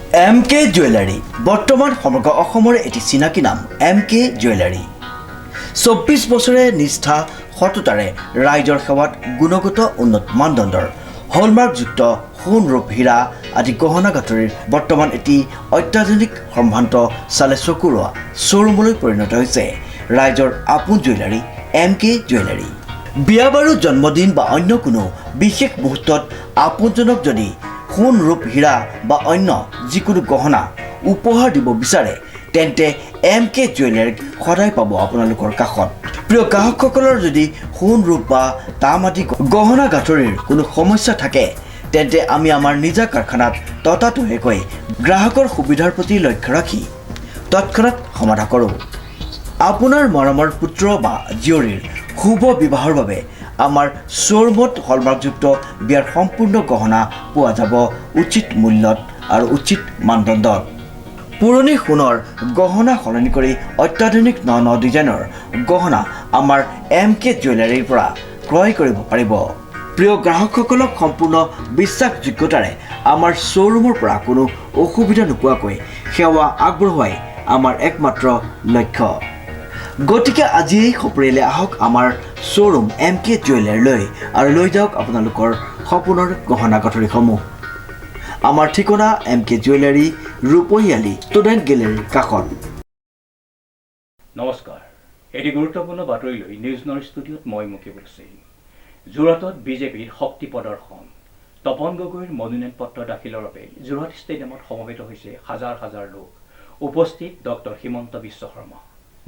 MK jewellery বৰ্তমান সমগ্ৰ অসমৰ এটি চিনাকি নাম MK জুৱেলাৰী 24 বছৰে নিষ্ঠা সততাৰে ৰাইজৰ সেৱাত গুণগত উন্নত মানদণ্ডৰ হলমাৰ্কযুক্ত সোণ ৰূপ হীৰা আদি গহনা গাঁথৰিৰ বৰ্তমান এটি অত্যাধুনিক সম্ভ্ৰান্ত চালে চকুৰোৱা শ্ব'ৰুমলৈ পৰিণত হৈছে ৰাইজৰ আপোন জুৱেলাৰী MK জুৱেলাৰী। বিয়া বাৰু জন্মদিন বা অন্য কোনো বিশেষ মুহূৰ্তত আপোনজনক যদি সোণ ৰূপ হীৰা বা অন্য যিকোনো গহনা উপহাৰ দিব বিচাৰে তেন্তে MK জুৱেলাৰীক সদায় পাব আপোনালোকৰ কাষত। প্ৰিয় গ্ৰাহকসকলৰ যদি সোণ ৰূপ বা তাম আদি গহনা গাঁথৰিৰ কোনো সমস্যা থাকে তেন্তে আমি আমাৰ নিজা কাৰখানাত ততাতৈয়াকৈ গ্ৰাহকৰ সুবিধাৰ প্ৰতি লক্ষ্য ৰাখি তৎক্ষণাত সমাধা কৰোঁ। আপোনাৰ মৰমৰ পুত্ৰ বা জীয়ৰীৰ শুভ বিবাহৰ বাবে আমাৰ শ্ব'ৰুমত হলমাৰ্কযুক্ত বিয়াৰ সম্পূৰ্ণ গহনা পোৱা যাব উচিত মূল্যত আৰু উচিত মানদণ্ডত। পুৰণি সোণৰ গহনা সলনি কৰি অত্যাধুনিক ন ডিজাইনৰ গহনা আমাৰ MK জুৱেলাৰীৰ পৰা ক্ৰয় কৰিব পাৰিব। প্ৰিয় গ্ৰাহকসকলক সম্পূৰ্ণ বিশ্বাসযোগ্যতাৰে আমাৰ শ্ব'ৰুমৰ পৰা কোনো অসুবিধা নোপোৱাকৈ সেৱা আগবঢ়োৱাই আমাৰ একমাত্ৰ লক্ষ্য। গতিকে আজিয়েই সপৰিয়ালে আহক আমাৰ শ্ব'ৰুম MK জুৱেলাৰীলৈ আৰু লৈ যাওক আপোনালোকৰ সপোনৰ গহনা গাঁথৰিসমূহ। আমাৰ ঠিকনা MK জুৱেলাৰী, ৰূপহীয়ালী ষ্টুডেণ্ট গেলেৰীৰ কাষত। নমস্কাৰ, এটি গুৰুত্বপূৰ্ণ বাতৰি লৈ নিউজ নৰ ষ্টুডিঅ'ত মই মুকিবুল সিং। যোৰহাটত বিজেপিৰ শক্তি প্ৰদৰ্শন, তপন গগৈৰ মনোনয়ন পত্ৰ দাখিলৰ বাবে যোৰহাট ষ্টেডিয়ামত সমবেত হৈছে হাজাৰ হাজাৰ লোক। উপস্থিত ডক্টৰ হিমন্ত বিশ্ব শৰ্মা।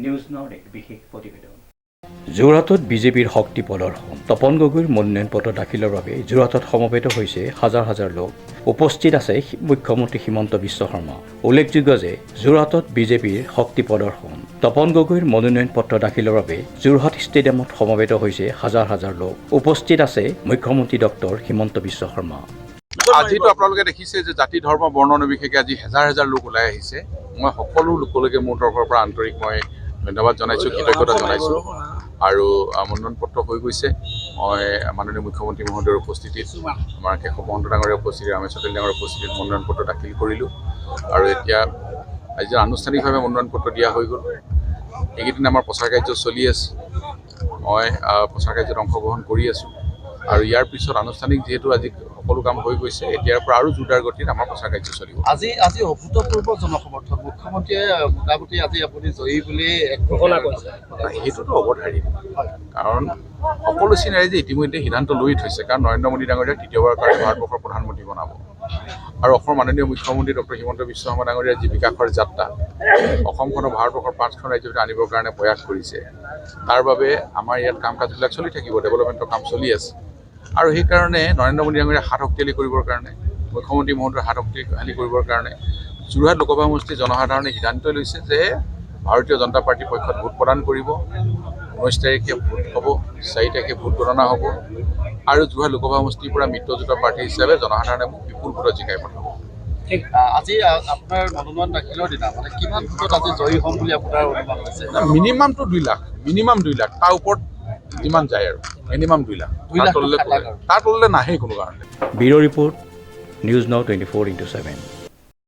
নিউজ নৰ এক বিশেষ প্ৰতিবেদন। যোৰহাটত বিজেপিৰ শক্তি প্ৰদৰ্শন, তপন গগৈৰ মনোনয়ন পত্ৰ দাখিলৰ বাবে যোৰহাটত সমবেত হৈছে হাজাৰ হাজাৰ লোক। উপস্থিত আছে মুখ্যমন্ত্ৰী হিমন্ত বিশ্ব শৰ্মা। উল্লেখযোগ্য যে যোৰহাটত বিজেপিৰ শক্তি প্ৰদৰ্শন, তপন গগৈৰ মনোনয়ন পত্ৰ দাখিলৰ বাবে যোৰহাট ষ্টেডিয়ামত সমবেত হৈছে হাজাৰ হাজাৰ লোক। উপস্থিত আছে মুখ্যমন্ত্ৰী ডক্টৰ হিমন্ত বিশ্ব শৰ্মা। আজিতো আপোনালোকে দেখিছে যে জাতি ধৰ্ম বৰ্ণ নিৰ্বিশেষে আজি হাজাৰ হাজাৰ লোক ওলাই আহিছে। মই সকলো লোকলৈকে মোৰ তৰফৰ পৰা আন্তৰিক মই ধন্যবাদ জনাইছোঁ, কৃতজ্ঞতা জনাইছোঁ। আৰু মনোনয়ন পত্ৰ হৈ গৈছে। মই মাননীয় মুখ্যমন্ত্ৰী মহোদয়ৰ উপস্থিতিত, আমাৰ কেশৱ মহন্ত ডাঙৰীয়া উপস্থিতিত, ৰামেশ্বৰ তেলী ডাঙৰীয়া উপস্থিতিত মনোনয়ন পত্ৰ দাখিল কৰিলোঁ। আৰু এতিয়া আজি আনুষ্ঠানিকভাৱে মনোনয়ন পত্ৰ দিয়া হৈ গ'ল। এইকেইদিন আমাৰ প্ৰচাৰ কাৰ্য চলি আছে। মই প্ৰচাৰ কাৰ্যত অংশগ্ৰহণ কৰি আছোঁ। আৰু ইয়াৰ পিছত আনুষ্ঠানিক যিহেতু আজি সকলো কাম হৈ গৈছে, এতিয়াৰ পৰা আৰু জোৰদাৰ গতিত আমাৰ প্ৰচাৰ কাৰ্য চলিব। আজি অভূতপূৰ্ব জনসমৰ্থন, মুখ্যমন্ত্ৰীয়ে মোটামুটি আজি আপুনি জয়ী বুলি ঘোষণা কৰিছে। সেইটোতো অৱধাৰি, কাৰণ সকলো চীন ৰাইজে ইতিমধ্যে সিদ্ধান্ত লৈ থৈছে, কাৰণ নৰেন্দ্ৰ মোদী ডাঙৰীয়াক তৃতীয়বাৰৰ কাৰণে ভাৰতবৰ্ষৰ প্ৰধানমন্ত্ৰী বনাব। আৰু অসমৰ মাননীয় মুখ্যমন্ত্ৰী ডক্টৰ হিমন্ত বিশ্ব শৰ্মা ডাঙৰীয়াৰ যি বিকাশৰ যাত্ৰা, অসমখনক ভাৰতবৰ্ষৰ 5খন ৰাজ্যৰ ভিতৰত আনিবৰ কাৰণে প্ৰয়াস কৰিছে। তাৰ বাবে আমাৰ ইয়াত কাম কাজবিলাক চলি থাকিব, ডেভেলপমেণ্টৰ কাম চলি আছে। আৰু সেইকাৰণে নৰেন্দ্ৰ মোদী ডাঙৰীয়াৰ হাত শক্তিশালী কৰিবৰ কাৰণে, মুখ্যমন্ত্ৰী মহোদয়ৰ হাত শক্তিশালী কৰিবৰ কাৰণে যোৰহাট লোকসভা সমষ্টিৰ জনসাধাৰণে সিদ্ধান্ত লৈছে যে ভাৰতীয় জনতা পাৰ্টীৰ পক্ষত ভোট প্ৰদান কৰিব। 19 তাৰিখে ভোট হ'ব, 4 তাৰিখে ভোট গণনা হ'ব। আৰু যোৰহাট লোকসভা সমষ্টিৰ পৰা মিত্ৰজোঁটৰ প্ৰাৰ্থী হিচাপে জনসাধাৰণে মোক বিপুল ভোটত জিকাই পঠাব। আজি আপোনাৰ মনোনয়ন দাখিলৰ দিনা মানে কিমান ভোটত আজি জয়ী হ'ম বুলি আপোনাৰ অনুমান হৈছে? মিনিমামটো 2 লাখ, মিনিমাম 2 লাখ, তাৰ ওপৰত যিমান যায় আৰু মিনিমাম 2 লাখ, তাৰ তললৈ নাহে কোনো কাৰণে। Bureau report, news now 24/7।